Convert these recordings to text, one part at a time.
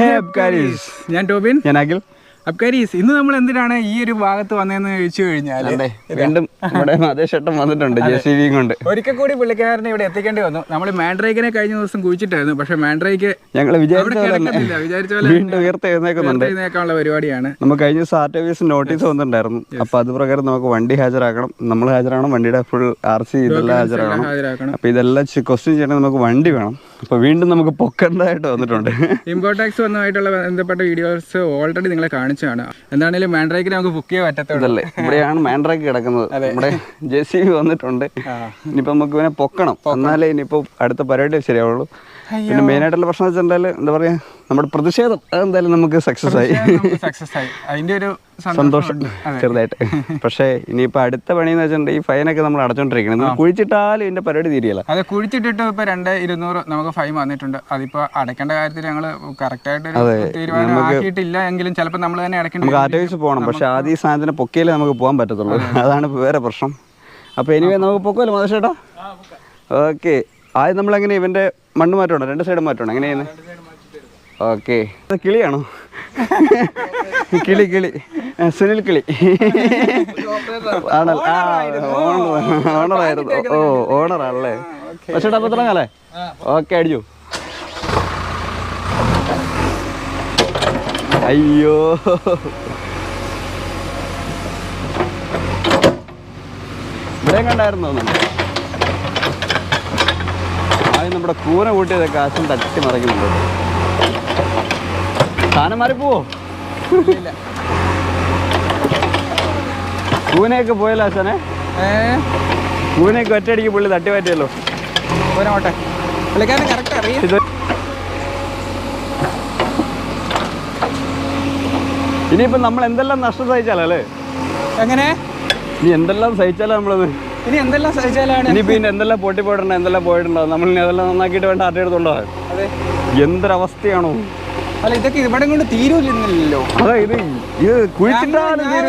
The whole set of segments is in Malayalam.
Abkariz. ഞാൻ ടോബിൻ. ഞാൻ അഖിൽ. Abkariz. ഇന്ന് നമ്മൾ എന്തിനാണ് ഈ ഒരു ഭാഗത്ത് വന്നതെന്ന് ചോദിച്ചു കഴിഞ്ഞാൽ വീണ്ടും നമ്മുടെ മതേശട്ടം വന്നിട്ടുണ്ട് ജെസിബിയും കൊണ്ട്. ഒരിക്കൽ കൂടി പുള്ളിക്കാരനെ ഇവിടെ എത്തിക്കേണ്ടി വന്നു. നമ്മൾ മാൻഡ്രൈക്കിനെ കഴിഞ്ഞ ദിവസം കുഴിച്ചിട്ടായിരുന്നു. പക്ഷെ മാൻഡ്രൈക്ക് ഞങ്ങൾ വിചാരിച്ച പോലെ ഉയർത്തെഴുന്നേക്കാനുള്ള പരിപാടിയാണ്. നമുക്ക് കഴിഞ്ഞ ദിവസം RTOs നോട്ടീസ് വന്നിട്ടുണ്ടായിരുന്നു. അപ്പൊ അത് പ്രകാരം നമുക്ക് വണ്ടി ഹാജരാക്കണം. നമ്മൾ ഹാജരാകണം, വണ്ടിയുടെ ഫുൾ RC ഇതെല്ലാം ഹാജരാകണം. അപ്പൊ ഇതെല്ലാം ക്വസ്റ്റ്യൻ ചെയ്യണമെങ്കിൽ നമുക്ക് വണ്ടി വേണം. അപ്പൊ വീണ്ടും നമുക്ക് പൊക്കേണ്ടതായിട്ട് വന്നിട്ടുണ്ട്. ഇമ്പോർട്ട് ടാക്സ് വന്നതായിട്ടുള്ള ബന്ധപ്പെട്ട വീഡിയോസ് ഓൾറെഡി നിങ്ങളെ കാണിച്ചാണ്. എന്താണെങ്കിലും മാൻഡ്രൈക്കിന് നമുക്ക് ബുക്ക് ചെയ്യാൻ പറ്റത്തുള്ളൂ. ഇവിടെയാണ് മാൻഡ്രൈക്ക് കിടക്കുന്നത്. നമ്മുടെ JCB വന്നിട്ടുണ്ട്. ഇനിയിപ്പോ നമുക്ക് ഇവനെ പൊക്കണം, എന്നാലേ ഇനിയിപ്പോ അടുത്ത പരിപാടി ശരിയാവുള്ളൂ. പിന്നെ മെയിൻ ആയിട്ടുള്ള പ്രശ്നം വെച്ചാൽ എന്താ പറയാ, നമ്മുടെ പ്രതിഷേധം അതെന്തായാലും നമുക്ക് സക്സസ് ആയി. അതിന്റെ ഒരു സന്തോഷം ചെറുതായിട്ട്. പക്ഷേ ഇനിയിപ്പോ അടുത്ത പണിയെന്ന് വെച്ചിട്ടുണ്ടെങ്കിൽ ഈ ഫൈനൊക്കെ നമ്മൾ അടച്ചോണ്ടിരിക്കണം. കുഴിച്ചിട്ടാലും ഇതിന്റെ പരിപാടി തീരെയല്ല. അതെ, കുഴിച്ചിട്ടിട്ട് ഇപ്പൊ 2200 നമുക്ക് ഫൈൻ വന്നിട്ടുണ്ട്. അതിപ്പോ അടയ്ക്കേണ്ട കാര്യത്തിൽ ഞങ്ങൾ കറക്റ്റ് ആയിട്ട് തീരുമാനം ആക്കിയിട്ടില്ല എങ്കിലും ചിലപ്പോൾ നമ്മൾ തന്നെ അടയ്ക്കണം. നമുക്ക് RTOs പോകണം, പക്ഷെ ആദ്യം ഈ സാധനത്തിന് പൊക്കയിലേ നമുക്ക് പോകാൻ പറ്റത്തുള്ളൂ. അതാണ് വേറെ പ്രശ്നം. അപ്പൊ എനിവേ നമുക്ക് പൊക്കല്ലോ മതേശേട്ടാ. ഓക്കെ, ആദ്യം നമ്മളെങ്ങനെ ഇവന്റെ മണ്ണ് മാറ്റണം, 2 സൈഡ് മാറ്റണം, എങ്ങനെയാണ്? ഓക്കെ, കിളിയാണോ? കിളി സുനിൽ കിളി ആണല്ലോ. ഓണറായിരുന്നു. ഓ, ഓണറാണല്ലേ. പക്ഷേ അപ്പൊ തുടങ്ങാല്ലേ? ഓക്കെ, അടിച്ചു. അയ്യോ, ഇവിടെ കണ്ടായിരുന്നു തോന്നുന്നു. ആദ്യം നമ്മുടെ കൂന കൂട്ടിയതൊക്കെ ആശം തട്ടി മറിക്കുന്നുണ്ട്. സാധനം മാറിപ്പോവോ? കൂനയൊക്കെ പോയല്ലോ ആശാനെ. കൂനയൊക്കെ ഒറ്റയടിക്ക് പുള്ളി തട്ടി മാറ്റിയല്ലോ. ഇനിയിപ്പോ നമ്മൾ എന്തെല്ലാം നഷ്ടം സഹിച്ചാലേ? എങ്ങനെ ഇനി എന്തെല്ലാം സഹിച്ചാലോ നമ്മളത്? ഇനി എന്തെല്ലാം സഹിച്ചാലാണ്? ഇനി പിന്നെ എന്തെല്ലാം പൊട്ടി പോയിട്ടുണ്ടോ, എന്തെല്ലാം പോയിട്ടുണ്ടോ, നമ്മൾ ഇനി അതെല്ലാം നന്നാക്കിയിട്ട് വേണ്ട ആട്ടി എടുത്തുണ്ടോ? എന്തൊരവസ്ഥയാണോ? അല്ല, ഇതൊക്കെ ഇവിടെ കൊണ്ട് തീരൂല്ലോ. അതെ, ഇത് കുഴിച്ചിട്ടാലും ഞാൻ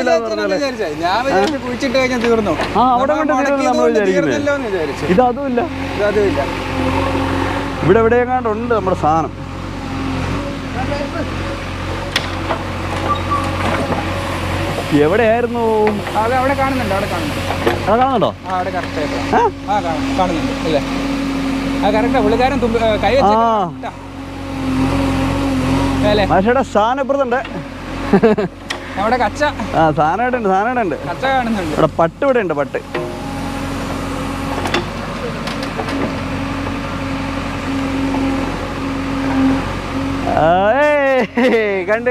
കുഴിച്ചിട്ട് കഴിഞ്ഞാൽ തീർന്നു. അവിടെ കൊണ്ട് നമ്മൾ വിചാരിക്കുന്നത് ഇതതുമില്ല. ഇവിടെ എവിടെയെങ്ങാണ്ടുണ്ട് നമ്മുടെ സാധനം. എവിടെയായിരുന്നു? അത് അവിടെ കാണുന്നുണ്ട്. അവിടെ കാണുന്നുണ്ടോ? അവിടെ കറക്റ്റ് കാണുന്നുണ്ട് അല്ലേ? ആ കറക്റ്റാ. പുള്ളിക്കാരൻ കൈ പക്ഷേ സാധനം ഇപ്പുറത്തുണ്ട്. അവിടെ കച്ച സാധനമായിട്ടുണ്ട്. കച്ച കാണുന്നുണ്ട്. ഇവിടെ പട്ട് ഇവിടെ ഉണ്ട്. പട്ട് കണ്ട്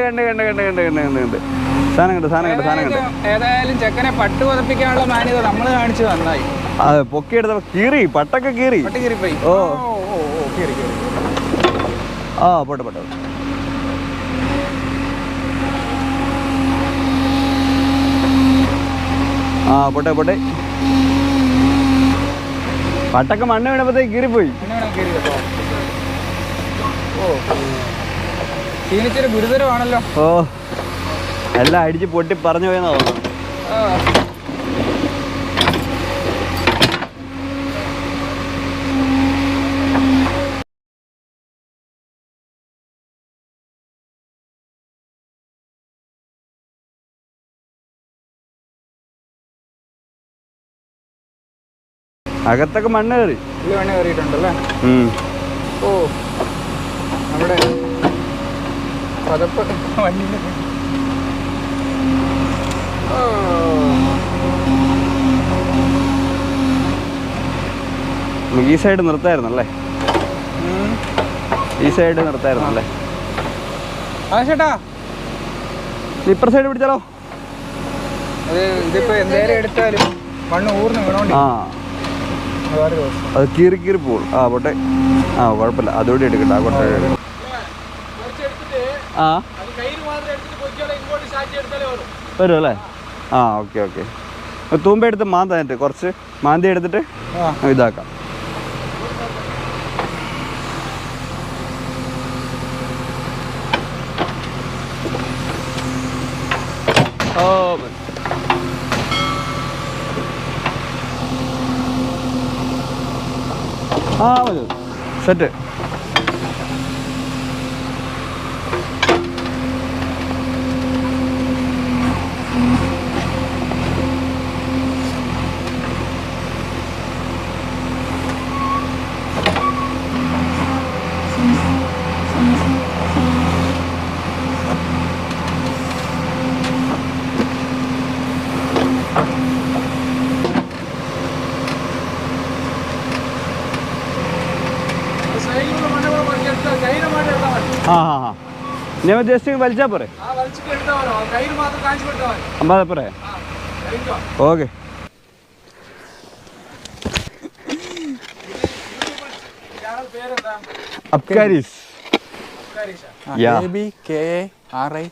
സാധനം കണ്ട്. ഏതായാലും ചെക്കനെ പട്ട് പതപ്പിക്കാനുള്ള മാന്യത നമ്മൾ കാണിച്ചു നന്നായി. അതെ, പൊക്കിയെടുത്ത പട്ടൊക്കെ കീറിപ്പോയി. ഓ, പോട്ടെ. പോട്ടെ. പട്ടൊക്കെ മണ്ണ് വീണപ്പോഴത്തേക്ക് കീറിപ്പോയി. ക്ഷീണിച്ചൊരു ഗുരുതരമാണല്ലോ. ഓ, എല്ലാം അടിച്ച് പൊട്ടി പറഞ്ഞു പോയെന്നാ തോന്നുന്നു. അകത്തൊക്കെ മണ്ണ് കയറിയിട്ടുണ്ടല്ലേ? ഓ, നമ്മുടെ പതപ്പ് വണ്ടിയിൽ ഈ സൈഡ് നിർത്തായിരുന്നല്ലേ? ചേട്ടാ, ഇപ്പുറ സൈഡ് പിടിച്ചാലോ? ഇതിപ്പോ എന്തേലും എടുത്താലും മണ്ണ് ഊർന്ന് വീണോണ്ട് അത് കീറി പോകും. പോട്ടെ. കുഴപ്പമില്ല, അതുകൂടി എടുക്കട്ടെ. വരും അല്ലേ? ഓക്കെ. തൂമ്പ എടുത്ത് മാന്താനിട്ട് കുറച്ച് മാന്തി എടുത്തിട്ട് ഇതാക്കാം. മതി, സെറ്റ്. ഞാൻ ജസ്റ്റ് വലിച്ചാൽ പോരെ? അമ്പാതെ പോരെ? ഓക്കെ. അബ്കാരിസ്. ABKARIZ.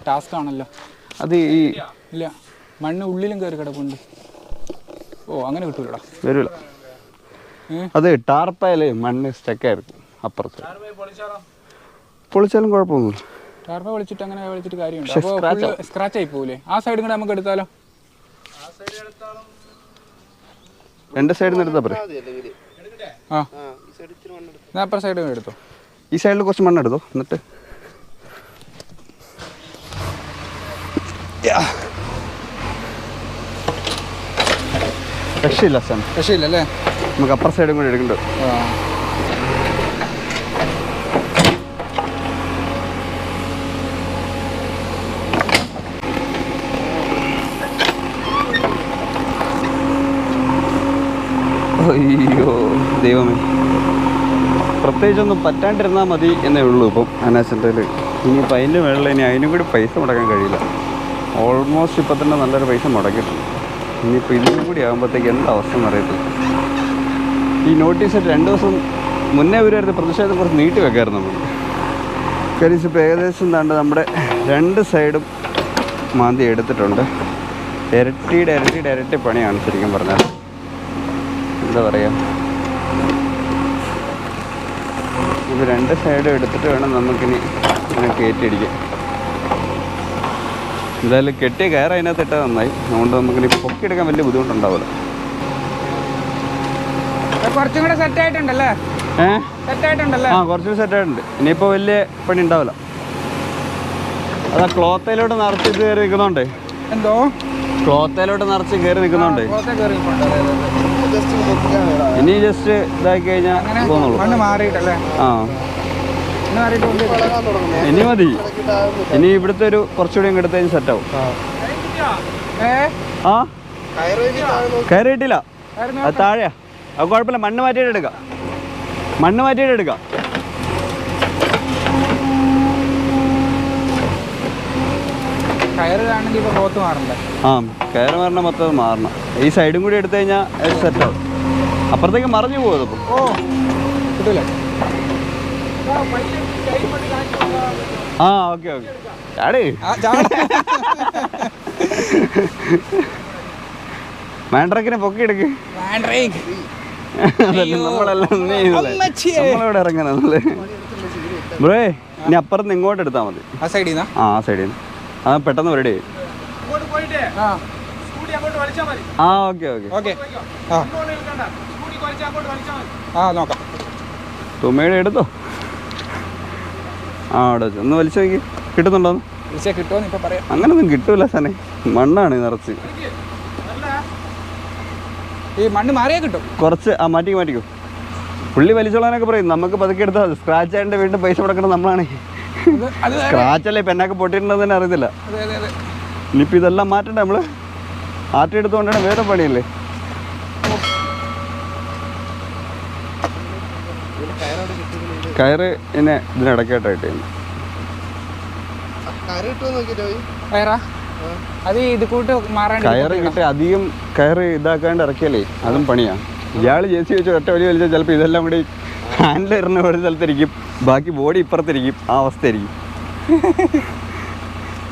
ടാസ്ക് ആണല്ലോ അത്. ഈ ഇല്ല, മണ്ണ് ഉള്ളിലും കയറി കിടപ്പുണ്ട്. ഓ, അങ്ങനെ കിട്ടൂലടാ. വരൂല. അത് ടാർപ്പായാലേ മണ്ണ് സ്റ്റക്കായിരിക്കും അപ്പുറത്ത്. പൊളിച്ചാലും കുഴപ്പമൊന്നുമില്ല. ടാർപ്പ വിളിച്ചിട്ട് അങ്ങനെ വിളിച്ചിട്ട് കാര്യമുണ്ട്. അപ്പോൾ സ്ക്രാച്ച് ആയി പോകൂലേ? ആ സൈഡും കൂടെ നമുക്ക് എടുത്താലോ? രണ്ട് സൈഡിൽ നിന്ന് എടുത്താൽ പോരെ? ആ, അപ്പുറ സൈഡ് എടുത്തോ. ഈ സൈഡിൽ കുറച്ച് മണ്ണ് എടുത്തോ. എന്നിട്ട് രക്ഷയില്ല സാൻ, രക്ഷയില്ലല്ലേ? നമുക്ക് അപ്പുറ സൈഡും കൂടി എടുക്കണ്ടോ? അയ്യോ ദൈവമേ, പ്രത്യേകിച്ചൊന്നും പറ്റാണ്ടിരുന്നാൽ മതി എന്നേ ഉള്ളൂ ഇപ്പം അനാസെൻ്റെയിൽ. ഇനിയിപ്പോൾ അതിൻ്റെ മേളിൽ ഇനി അതിനും കൂടി പൈസ മുടക്കാൻ കഴിയില്ല. ഓൾമോസ്റ്റ് ഇപ്പം തന്നെ നല്ലൊരു പൈസ മുടക്കിയിട്ടുണ്ട്. ഇനിയിപ്പോൾ ഇതിനും കൂടി ആകുമ്പോഴത്തേക്ക് എന്താ അവസ്ഥ എന്നറിയത്തില്ല. ഈ നോട്ടീസ് 2 ദിവസം മുന്നേ വരുമായിരുന്നു. പ്രതിഷേധം കുറച്ച് നീട്ടി വെക്കായിരുന്നു നമുക്ക്. കാര്യം ഇപ്പോൾ ഏകദേശം എന്താണ്ട് നമ്മുടെ 2 സൈഡും മാന്തി എടുത്തിട്ടുണ്ട്. ഇരട്ടി പണിയാണ് ശരിക്കും പറഞ്ഞാൽ. എന്താ പറയുക, ഇത് 2 സൈഡും എടുത്തിട്ട് വേണം നമുക്കിനി ഇങ്ങനെ കയറ്റിയടിക്കാം. എന്തായാലും കെട്ടിയ കയറ് അതിനകത്ത് ഇട്ടാൽ നന്നായി. അതുകൊണ്ട് നമുക്കിനി പൊക്കിയെടുക്കാൻ വലിയ ബുദ്ധിമുട്ടുണ്ടാവില്ല. കുറച്ചും കൂടെ സെറ്റ് ആയിട്ടുണ്ടല്ലേ? ആ, കുറച്ചുകൂടി സെറ്റായിട്ടുണ്ട്. ഇനിയിപ്പോൾ വലിയ പണി ഉണ്ടാവില്ല. അതാ ക്ലോത്തയിലോട്ട് നിറച്ച് കയറി നിൽക്കുന്നുണ്ട്. എന്തോ ക്ലോത്തയിലോട്ട് നിറച്ച് കയറി നിൽക്കുന്നുണ്ട്. ഇനി ജസ്റ്റ് ഇതാക്കി കഴിഞ്ഞാൽ പോകുന്നുള്ളൂ. ആ, ഇനി മതി. ഇനി ഇവിടുത്തെ ഒരു കുറച്ചുകൂടി അങ്ങ് എടുത്ത് കഴിഞ്ഞ് സെറ്റാവും. ആ, കയറി കിട്ടില്ല. അത് താഴെയാ. അത് കുഴപ്പമില്ല. മണ്ണ് മാറ്റിയിട്ട് എടുക്കാം. ആ, കയറ് മാറണം, മൊത്തം മാറണം. ഈ സൈഡും കൂടി എടുത്തു കഴിഞ്ഞാൽ സെറ്റാവും. അപ്പുറത്തേക്ക് മറിഞ്ഞു പോകും. അപ്പം ആ, ഓക്കെ. മാൻഡ്രേക്കിനെ പൊക്കിയെടുക്ക്. നമ്മളിവിടെ ഇറങ്ങാനല്ലേ ബ്രോ? ഇനി അപ്പുറത്ത് ഇങ്ങോട്ട് എടുത്താൽ മതി. ആ സൈഡിൽ നിന്ന്. ആ, പെട്ടെന്ന് റെഡി. ആ, ഓക്കെ. തുമ്മയുടെ എടുത്തോ. ആ, അവിടെ ഒന്ന് വലിച്ചു നോക്കി. കിട്ടുന്നുണ്ടോന്ന്? അങ്ങനൊന്നും കിട്ടൂല സാനെ. മണ്ണാണ് നിറച്ച്. ഈ മണ്ണ് മാറിയാ കിട്ടും. കുറച്ച് മാറ്റിക്കോ. പുള്ളി വലിച്ചോളാനൊക്കെ പറയും. നമുക്ക് പതുക്കെ എടുത്താൽ സ്ക്രാച്ച് ആയിട്ട് വീണ്ടും പൈസ മുടക്കണം നമ്മളാണ്. സ്ക്രാച്ച് അല്ലേ, പെണ്ണൊക്കെ പൊട്ടിയിട്ടുണ്ടെന്ന് തന്നെ അറിയത്തില്ല. ഇനിയിപ്പോൾ ഇതെല്ലാം മാറ്റണ്ടേ നമ്മൾ? ആറ്റി എടുത്തുകൊണ്ടാണ് വേറെ പണിയല്ലേ. കയറ് എന്നെ ഇതിനിടക്കായിട്ടായിട്ട് കയറ് കിട്ടി അധികം കയറ് ഇതാക്കാണ്ട് ഇറക്കിയാലേ അതും പണിയാ. ഇയാൾ ജേസി വെച്ച് ഒറ്റ വലി വലിച്ചാൽ ചിലപ്പോൾ ഇതെല്ലാം കൂടി ഹാൻഡിലിടുന്ന ഒരു സ്ഥലത്തിരിക്കും, ബാക്കി ബോഡി ഇപ്പുറത്തിരിക്കും. ആ അവസ്ഥയായിരിക്കും.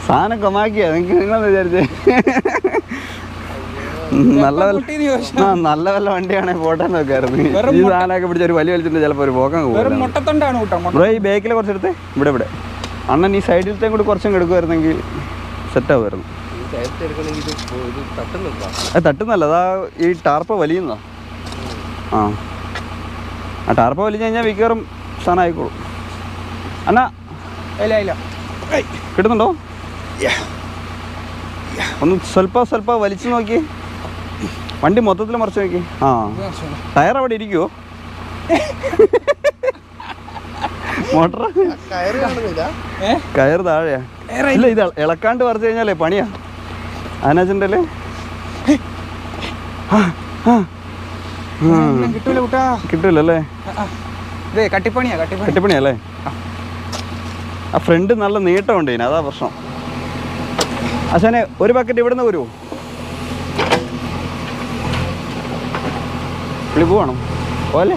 സാധനം കൊമാക്കിയാ നിങ്ങളെന്ന് വിചാരിച്ചേ? നല്ല വല്ല വണ്ടിയാണെങ്കിൽ പോട്ടെന്ന് വെക്കായിരുന്നു. ഈ സാധനമൊക്കെ പിടിച്ച ഒരു വലിയ വലിച്ചിട്ട് ചിലപ്പോൾ ഒരു പോക്കാൻ പോകും. ഈ ബേക്കിൽ കുറച്ചെടുത്ത് ഇവിടെ അണ്ണൻ ഈ സൈഡിലത്തെ കൂടി കുറച്ചും എടുക്കുമായിരുന്നെങ്കിൽ സെറ്റാവുമായിരുന്നു. അത് തട്ടുന്നല്ല, അതാ ഈ ടാർപ്പ വലിയുന്നതാ. ആ ടാർപ്പ വലിഞ്ഞു കഴിഞ്ഞാൽ മിക്കവാറും സാധനം ആയിക്കോളും. അണ്ണാ കിട്ടുന്നുണ്ടോ? ഒന്ന് സ്വല്പം വലിച്ചു നോക്കി. വണ്ടി മൊത്തത്തിൽ മറിച്ച് നോക്കി. ആ ടയർ അവിടെ ഇരിക്കുവോ? മോട്ടർ കയറ് താഴെയാ. ഇല്ല, ഇത് ഇളക്കാണ്ട് പറിച്ചു കഴിഞ്ഞാലേ പണിയാ. അതിനകത്തുണ്ടല്ലേ കിട്ടൂലല്ലേ? കട്ടിപ്പണിയല്ലേ? ആ ഫ്രണ്ട് നല്ല നീട്ടമുണ്ട് ഇതിന്, അതാ പ്രശ്നം. അച്ഛനെ ഒരു ബക്കറ്റ് ഇവിടുന്ന് വരുമോ? വിളി പോവാണോ? പോലെ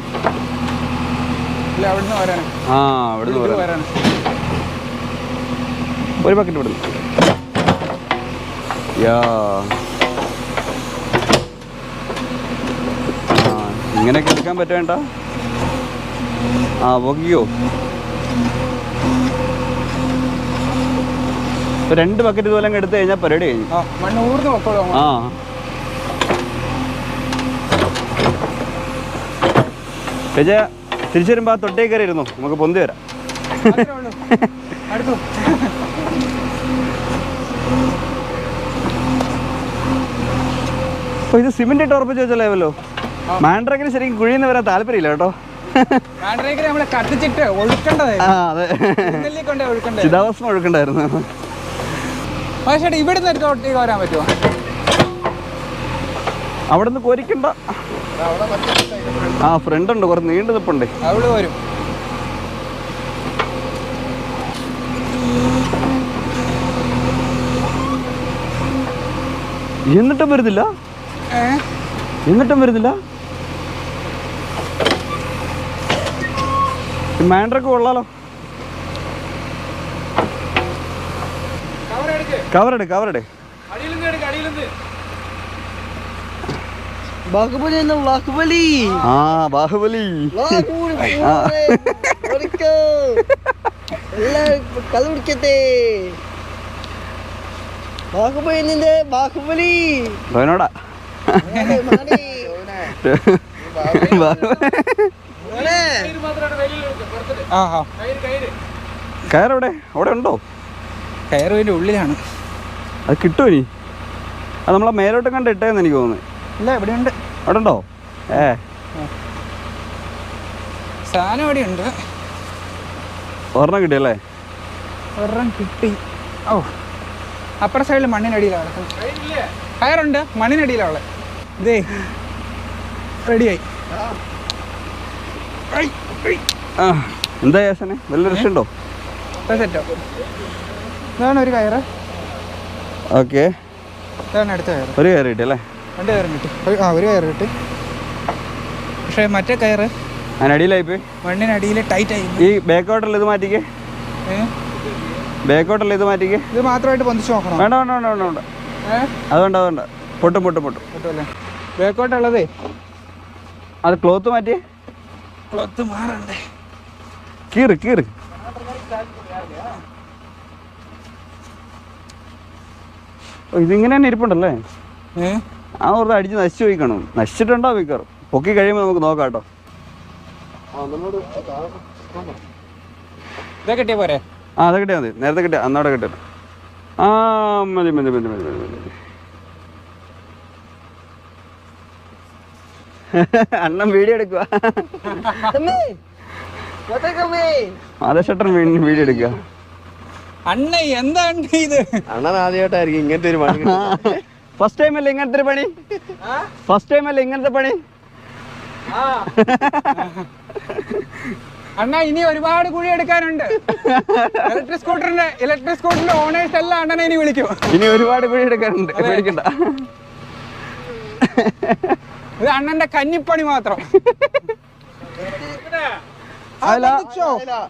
ആ അവിടുന്ന് വരാൻ ഒരു ബക്കറ്റ് ഇവിടുന്ന്. യാ ഇങ്ങനെയൊക്കെ എടുക്കാൻ പറ്റേണ്ട. ആ പൊക്കിയോ? 2 ബക്കറ്റ് ഇതുപോലെ അങ്ങ് എടുത്തു കഴിഞ്ഞാൽ പരിപാടി കഴിഞ്ഞു. ആ ചേച്ചാ തിരിച്ചു വരുമ്പോ ആ തൊട്ടേ കയറി ഇരുന്നു, നമുക്ക് പൊന്തി വരാം. അപ്പൊ ഇത് സിമെന്റ് ഇട്ട് ഉറപ്പിച്ച് വെച്ച ലെവലോ? മാൻഡ്രേക്കിന് ശരിക്കും കുഴിന്ന് വരാൻ താല്പര്യമില്ല കേട്ടോ. ചിതാഭസ്മം ഒഴുക്കണ്ടായിരുന്നു. അവിടുന്ന് കോരിക്കണ്ട. ആ ഫ്രണ്ട് ഉണ്ട്, കുറച്ച് നീണ്ടു നിപ്പുണ്ട്. എന്നിട്ടും വരുന്നില്ല. മാൻഡ്രക്ക് കൊള്ളാലോ. കവറെട് ബാഹുബലി. ആ ബാഹുബലി ബാഹുബലി നോടാ. കയറെവിടെ? അവിടെ ഉണ്ടോ? കയറിന്റെ ഉള്ളിലാണ്. അത് കിട്ടുമോ ഇനി? അത് നമ്മളെ മേലോട്ട് കണ്ട് ഇട്ടേന്ന് എനിക്ക് തോന്നുന്നു. ഇല്ല, ഇവിടെ ഉണ്ട്. അവിടെ ഉണ്ടോ? സാധനം ഇവിടെ ഉണ്ട്. ഒരെണ്ണം കിട്ടിയല്ലേ? ഒരെണ്ണം കിട്ടി. ഓ അപ്പുറ സൈഡിൽ മണ്ണിനടിയിലാണ്. കയറുണ്ട്, മണ്ണിനടിയിലാണ്. ഇതേ റെഡിയായി. എന്താ യേശനെ വല്ല രക്ഷയുണ്ടോ? സെറ്റോ. ഇതാണ് ഒരു കയറ്. ഓക്കെ, ഇതാണ് അടുത്ത കയറ്. ഒരു കയറ് കിട്ടി അല്ലേ? 2 കയറും കിട്ടി. ഒരു കയറ് കിട്ടി. പക്ഷേ മറ്റേ കയറ് അതിനടിയിലായി പോയി. മണ്ണിനടിയിൽ ടൈറ്റ് ആയി. ഈ ബാക്കോട്ടല്ല ഇത് മാറ്റിക്കേ. ബാക്കോട്ടല്ല ഇത് മാറ്റിക്കേ. ഇത് മാത്രമായിട്ട് പൊന്തിച്ച് നോക്കണം. വേണ്ട അതുകൊണ്ട് പൊട്ടും പൊട്ടുമല്ലേ? ബാക്കോട്ടുള്ളതേ അത് ക്ലോത്ത് മാറ്റിയേ. ക്ലോത്ത് മാറണ്ടേ? കീറ് ഇതിങ്ങനെ തന്നെ ഇരിപ്പുണ്ടല്ലേ? ആ വെറുതെ അടിച്ച് നശിച്ചു പോയി കാണും. നശിച്ചിട്ടുണ്ടോ വിക്കാറ്? പൊക്കി കഴിയുമ്പോൾ നമുക്ക് നോക്കാം കേട്ടോ. ഇതാ കിട്ടിയ പോരെ? ആ അത് കിട്ടിയാൽ മതി. നേരത്തെ കിട്ടിയ അന്നോടെ കിട്ടില്ല. ആ മതി. അണ്ണൻ വീഡിയോ എടുക്കുക. മാധവശേട്ടൻ വീഡിയോ എടുക്കുക. അണ്ണ എന്താണ് ഇത്? അണ്ണൻ ആദ്യമായിട്ടായിരിക്കും ഇങ്ങനത്തെ ഒരു പണി. ഫസ്റ്റ് ടൈം അല്ലേ ഇങ്ങനത്തെ പണി? അണ്ണ ഇനി ഒരുപാട് കുഴി എടുക്കാനുണ്ട്. ഇലക്ട്രിക് സ്കൂട്ടറിന്റെ ഓണേഴ്സ് എല്ലാം അണ്ണനെ ഇനി വിളിക്കും. ഇനി ഒരുപാട് കുഴി എടുക്കാനുണ്ട്, പേടിക്കണ്ട. ഇത് അണ്ണന്റെ കന്നിപ്പണി മാത്രം.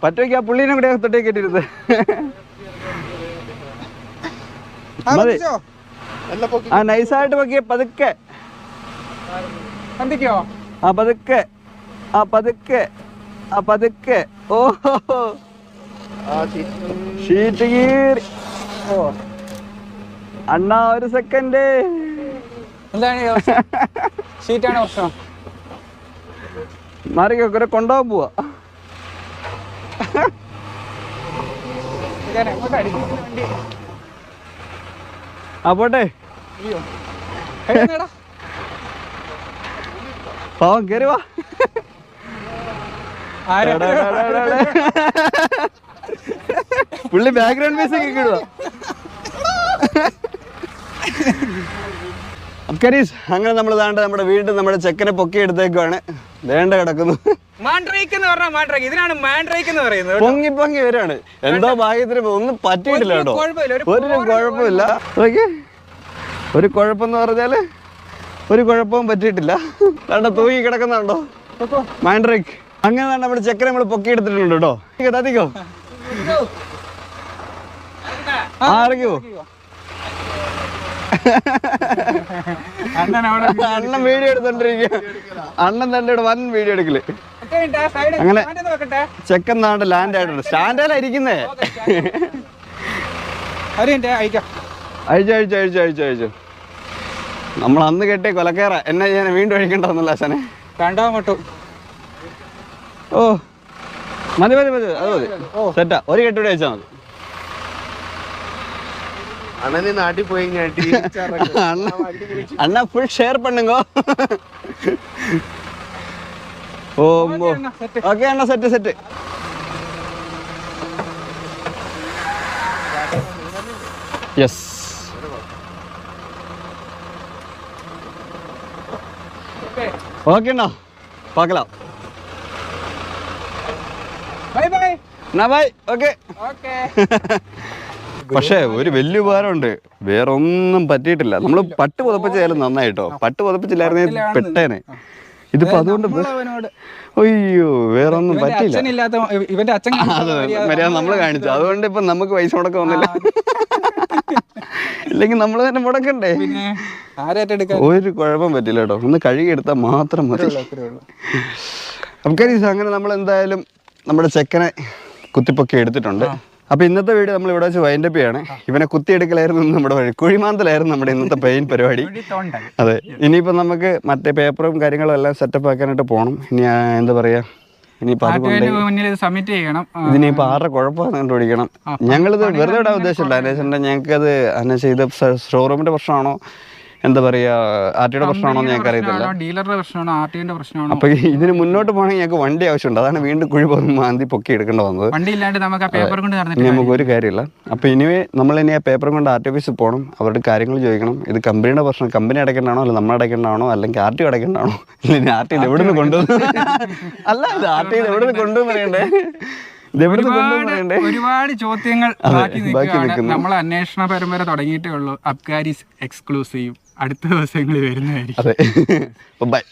പറ്റുമെങ്കിൽ ആ പുള്ളീനെ കൂടെ തൊട്ടേക്ക് ഇട്ടിരുന്നത് മതി. ആ നൈസായിട്ട് പൊക്കിയ പതുക്കെ. പതുക്കെ. ഓഹോ ഷീറ്റ് കീറി. അണ്ണാ ഒരു സെക്കൻഡ്. എന്താണ് ഷീറ്റാണ് പ്രശ്നം? മാറിക്കൊക്കെ കൊണ്ടുപോകാൻ പോവാ. ആ പോട്ടെ. പാവം കയറി വാ. പുള്ളി ബാക്ക്ഗ്രൗണ്ട് മ്യൂസിക് കിടുക. അബ്കരീസ്, അങ്ങനെ നമ്മൾ താണ്ട് നമ്മുടെ വീണ്ടും നമ്മുടെ ചെക്കനെ പൊക്കി എടുത്തേക്കാണ്. വേണ്ട കിടക്കുന്നു. പൊങ്ങി പൊങ്ങി വരാണ്. എന്തോ ഭാഗ്യത്തിന് ഒന്നും പറ്റിയിട്ടില്ല കേട്ടോ, ഒരു കുഴപ്പമില്ല. ഓക്കെ, ഒരു കുഴപ്പമെന്ന് പറഞ്ഞാല് ഒരു കുഴപ്പവും പറ്റിയിട്ടില്ല. കണ്ടോ തൂങ്ങി കിടക്കുന്നുണ്ടോ മാൻഡ്രേക്ക്. അങ്ങനെ നമ്മുടെ ചെക്കനെ നമ്മൾ പൊക്കി എടുത്തിട്ടുണ്ട് കേട്ടോ. തത്തിക്കോ, ഇറങ്ങിയോ. അണ്ണൻ വീഡിയോ എടുത്തോണ്ടിരിക്കുക. അണ്ണൻ തന്നെ ഇവിടെ വൻ വീഡിയോ എടുക്കല്. അങ്ങനെ ചെക്കൻ നാണ്ട് ലാൻഡ് ആയിട്ടുണ്ട്. സ്റ്റാൻഡേലാ ഇരിക്കുന്നേ. അയച്ചു നമ്മൾ അന്ന് കെട്ടിയ കൊലക്കേറ എന്നെ ചെയ്യാൻ വീണ്ടും അഴിക്കണ്ടെന്നല്ല അച്ഛനെ. ഓ മതി മതി മതി, അത് മതി, സെറ്റാ. ഒരു കെട്ടൂടെ അയച്ചാൽ മതി. നാട്ടിൽ പോയി അണ്ണ ഫുൾ ഷെയർ പണ്ണുങ്ങോ. ഓ ഓക്കെ അണ്ണ, set set. Yes, okay Anna, പാക്കലാം. By. Okay. പക്ഷേ ഒരു വലിയ ഉപകാരമുണ്ട്, വേറെ ഒന്നും പറ്റിയിട്ടില്ല. നമ്മൾ പട്ട് പുതപ്പിച്ചാലും നന്നായിട്ടോ. പട്ട് പുതപ്പിച്ചില്ലായിരുന്നേ പെട്ടേനെ. ഇതിപ്പോ അതുകൊണ്ട് അയ്യോ വേറെ ഒന്നും പറ്റില്ല. മര്യാദ നമ്മള് കാണിച്ചു, അതുകൊണ്ട് ഇപ്പൊ നമുക്ക് പൈസ മുടക്കം വന്നില്ല. ഇല്ലെങ്കിൽ നമ്മൾ തന്നെ മുടക്കണ്ടേ. ഒരു കുഴപ്പം പറ്റില്ല കേട്ടോ, ഒന്ന് കഴുകി എടുത്താൽ മാത്രം മതി. അബ്കരീസ്, അങ്ങനെ നമ്മൾ എന്തായാലും നമ്മുടെ ചെക്കനെ കുത്തിപ്പൊക്കി എടുത്തിട്ടുണ്ട്. അപ്പൊ ഇന്നത്തെ വീഡിയോ നമ്മൾ ഇവിടെ വെച്ച് വൈൻഡപ്പ് ചെയ്യാണ്. ഇവനെ കുത്തിയെടുക്കലായിരുന്നു നമ്മുടെ വഴി, കുഴിമാന്തലായിരുന്നു നമ്മുടെ ഇന്നത്തെ പെയിൻ പരിപാടി. അതെ, ഇനിയിപ്പോ നമുക്ക് മറ്റേ പേപ്പറും കാര്യങ്ങളും എല്ലാം സെറ്റപ്പ് ആക്കാനായിട്ട് പോകണം. ഇനി എന്താ പറയാ, ഇനിയിപ്പോ ഇതിനിപ്പോ ആരുടെ കുഴപ്പമാണ് കണ്ടുപിടിക്കണം. ഞങ്ങളിത് വെറുതെ ഇടാൻ ഉദ്ദേശമില്ല. അനേശന്റെ ഞങ്ങൾക്കത് അനേശ ഇത് ഷോറൂമിന്റെ പ്രശ്നമാണോ എന്താ പറയാ ആർട്ടിയുടെ പ്രശ്നമാണോ ഞങ്ങൾക്ക് അറിയത്തില്ല. ഡീലറുടെ പ്രശ്നമാണോ ആർട്ടിയുടെ പ്രശ്നമാണോ. അപ്പൊ ഇതിന് മുന്നോട്ട് പോകണമെങ്കിൽ ഞങ്ങൾക്ക് വണ്ടി ആവശ്യമുണ്ട്. അതാണ് വീണ്ടും കുഴി മാന്തി പൊക്കി എടുക്കേണ്ട വന്നത്. വണ്ടി ഇല്ലാണ്ട് നമുക്ക് ആ പേപ്പർ കൊണ്ട് നമുക്ക് ഒരു കാര്യമില്ല. അപ്പൊ ഇനിവേ നമ്മൾ ഇനി ആ പേപ്പർ കൊണ്ട് ആർ ടി ഓഫീസിൽ പോകണം, അവരുടെ കാര്യങ്ങൾ ചോദിക്കണം. ഇത് കമ്പനിയുടെ പ്രശ്നം, കമ്പനി അടയ്ക്കേണ്ടാണോ അല്ല നമ്മൾ അടയ്ക്കേണ്ടാണോ അല്ലെങ്കിൽ ആർ ടി അടയ്ക്കേണ്ടാണോ, ഇല്ലെങ്കിൽ ആർ ടി എവിടെ നിന്ന് കൊണ്ടുവന്നു അല്ല ഇത് ആർ ടി എവിടെ നിന്ന് കൊണ്ടുവന്ന് പറയണ്ടേ. ഒരുപാട് ചോദ്യങ്ങൾ ബാക്കി നിൽക്കുന്നു. നമ്മൾ അന്വേഷണ പരമ്പര തുടങ്ങിയിട്ടേ ഉള്ളൂ. അബ്കാരിസ് എക്സ്ക്ലൂസീവ് അടുത്ത ദിവസങ്ങളിൽ വരുന്നതായിരിക്കും. ബൈ.